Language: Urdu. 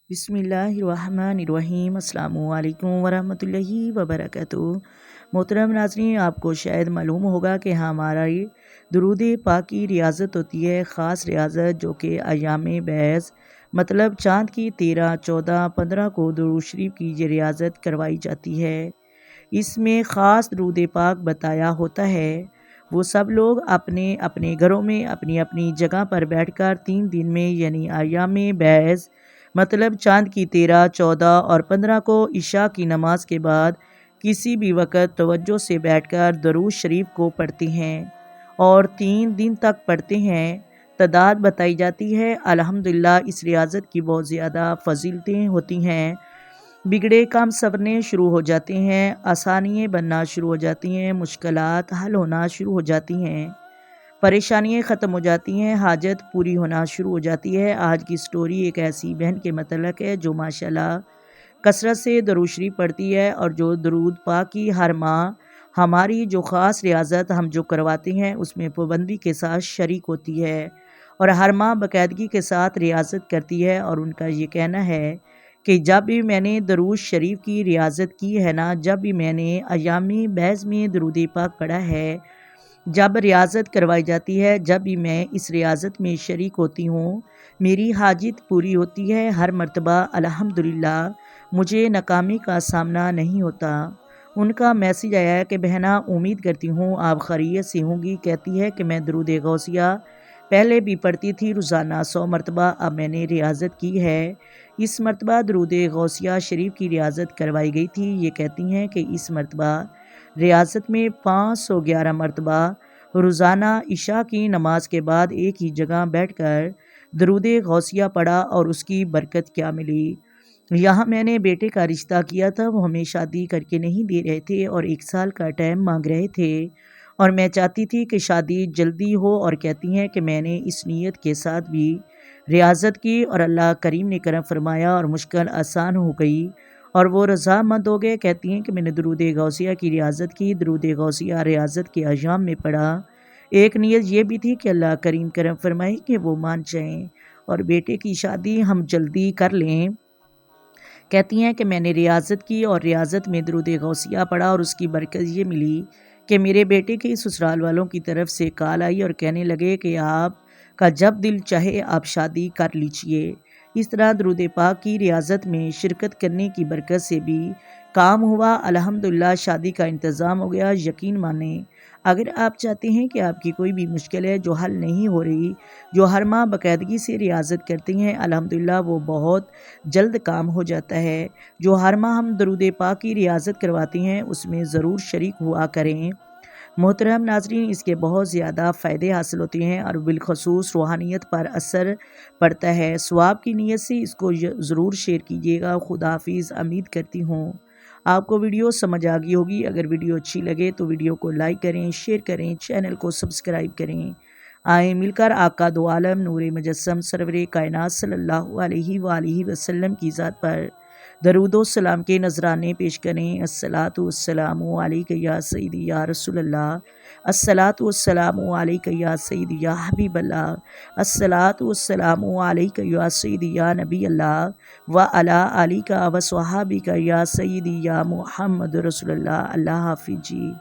بسم اللہ الرحمن الرحیم۔ السلام علیکم ورحمۃ اللہ وبرکاتہ۔ محترم ناظرین، آپ کو شاید معلوم ہوگا کہ ہماری درود پاک کی ریاضت ہوتی ہے، خاص ریاضت، جو کہ ایام بیض مطلب چاند کی 13، 14، 15 کو درود شریف کی یہ ریاضت کروائی جاتی ہے۔ اس میں خاص درود پاک بتایا ہوتا ہے۔ وہ سب لوگ اپنے اپنے گھروں میں اپنی اپنی جگہ پر بیٹھ کر 3 دن میں یعنی ایام بیض مطلب چاند کی 13، 14 اور 15 کو عشاء کی نماز کے بعد کسی بھی وقت توجہ سے بیٹھ کر درود شریف کو پڑھتے ہیں اور 3 دن تک پڑھتے ہیں۔ تعداد بتائی جاتی ہے۔ الحمدللہ اس ریاضت کی بہت زیادہ فضیلتیں ہوتی ہیں۔ بگڑے کام سنورنے شروع ہو جاتے ہیں، آسانیاں بننا شروع ہو جاتی ہیں، مشکلات حل ہونا شروع ہو جاتی ہیں، پریشانیاں ختم ہو جاتی ہیں، حاجت پوری ہونا شروع ہو جاتی ہے۔ آج کی سٹوری ایک ایسی بہن کے متعلق ہے جو ماشاءاللہ کثرت سے درود شریف پڑھتی ہے اور جو درود پاک کی ہر ماہ ہماری جو خاص ریاضت ہم جو کرواتے ہیں اس میں پابندی کے ساتھ شریک ہوتی ہے اور ہر ماہ باقاعدگی کے ساتھ ریاضت کرتی ہے۔ اور ان کا یہ کہنا ہے کہ جب بھی میں نے درود شریف کی ریاضت کی ہے نا، جب بھی میں نے ایام بیض میں درود پاک پڑھا ہے، جب ریاضت کروائی جاتی ہے، جب بھی میں اس ریاضت میں شریک ہوتی ہوں، میری حاجت پوری ہوتی ہے۔ ہر مرتبہ الحمدللہ مجھے ناکامی کا سامنا نہیں ہوتا۔ ان کا میسیج آیا ہے کہ بہنا، امید کرتی ہوں آپ خیریت سے ہوں گی۔ کہتی ہے کہ میں درود غوثیہ پہلے بھی پڑھتی تھی روزانہ 100 مرتبہ، اب میں نے ریاضت کی ہے۔ اس مرتبہ درود غوثیہ شریف کی ریاضت کروائی گئی تھی۔ یہ کہتی ہیں کہ اس مرتبہ ریاضت میں 511 مرتبہ روزانہ عشاء کی نماز کے بعد ایک ہی جگہ بیٹھ کر درود غوثیہ پڑھا اور اس کی برکت کیا ملی۔ یہاں میں نے بیٹے کا رشتہ کیا تھا، وہ ہمیں شادی کر کے نہیں دے رہے تھے اور 1 سال کا ٹائم مانگ رہے تھے اور میں چاہتی تھی کہ شادی جلدی ہو، اور کہتی ہیں کہ میں نے اس نیت کے ساتھ بھی ریاضت کی اور اللہ کریم نے کرم فرمایا اور مشکل آسان ہو گئی اور وہ رضامند ہو گئے۔ کہتی ہیں کہ میں نے درود غوثیہ کی ریاضت کی، درود غوثیہ ریاضت کے ایام میں پڑھا۔ ایک نیت یہ بھی تھی کہ اللہ کریم کرم فرمائے کہ وہ مان جائیں اور بیٹے کی شادی ہم جلدی کر لیں۔ کہتی ہیں کہ میں نے ریاضت کی اور ریاضت میں درود غوثیہ پڑھا اور اس کی برکت یہ ملی کہ میرے بیٹے کے سسرال والوں کی طرف سے کال آئی اور کہنے لگے کہ آپ کا جب دل چاہے آپ شادی کر لیجئے۔ اس طرح درود پاک کی ریاضت میں شرکت کرنے کی برکت سے بھی کام ہوا۔ الحمدللہ شادی کا انتظام ہو گیا۔ یقین مانیں، اگر آپ چاہتے ہیں کہ آپ کی کوئی بھی مشکل ہے جو حل نہیں ہو رہی، جو ہر ماہ باقاعدگی سے ریاضت کرتے ہیں، الحمدللہ وہ بہت جلد کام ہو جاتا ہے۔ جو ہر ماہ ہم درود پاک کی ریاضت کرواتے ہیں اس میں ضرور شریک ہوا کریں۔ محترم ناظرین، اس کے بہت زیادہ فائدے حاصل ہوتے ہیں اور بالخصوص روحانیت پر اثر پڑتا ہے۔ ثواب کی نیت سے اس کو ضرور شیئر کیجیے گا۔ خدا حافظ۔ امید کرتی ہوں آپ کو ویڈیو سمجھ آ گئی ہوگی۔ اگر ویڈیو اچھی لگے تو ویڈیو کو لائک کریں، شیئر کریں، چینل کو سبسکرائب کریں۔ آئیں مل کر آقا دو عالم نور مجسم سرور کائنات صلی اللہ علیہ وآلہ وسلم کی ذات پر درود و سلام کے نذرانے پیش کریں۔ الصلاۃ والسلام علیک یا سیدی یا رسول اللہ، الصلاۃ والسلام علیک یا سیدی یا حبیب اللہ، الصلاۃ والسلام علیک یا سیدی یا نبی اللہ وعلی آلک و صحابک یا سیدی یا محمد رسول اللہ۔ اللہ حافظ جی۔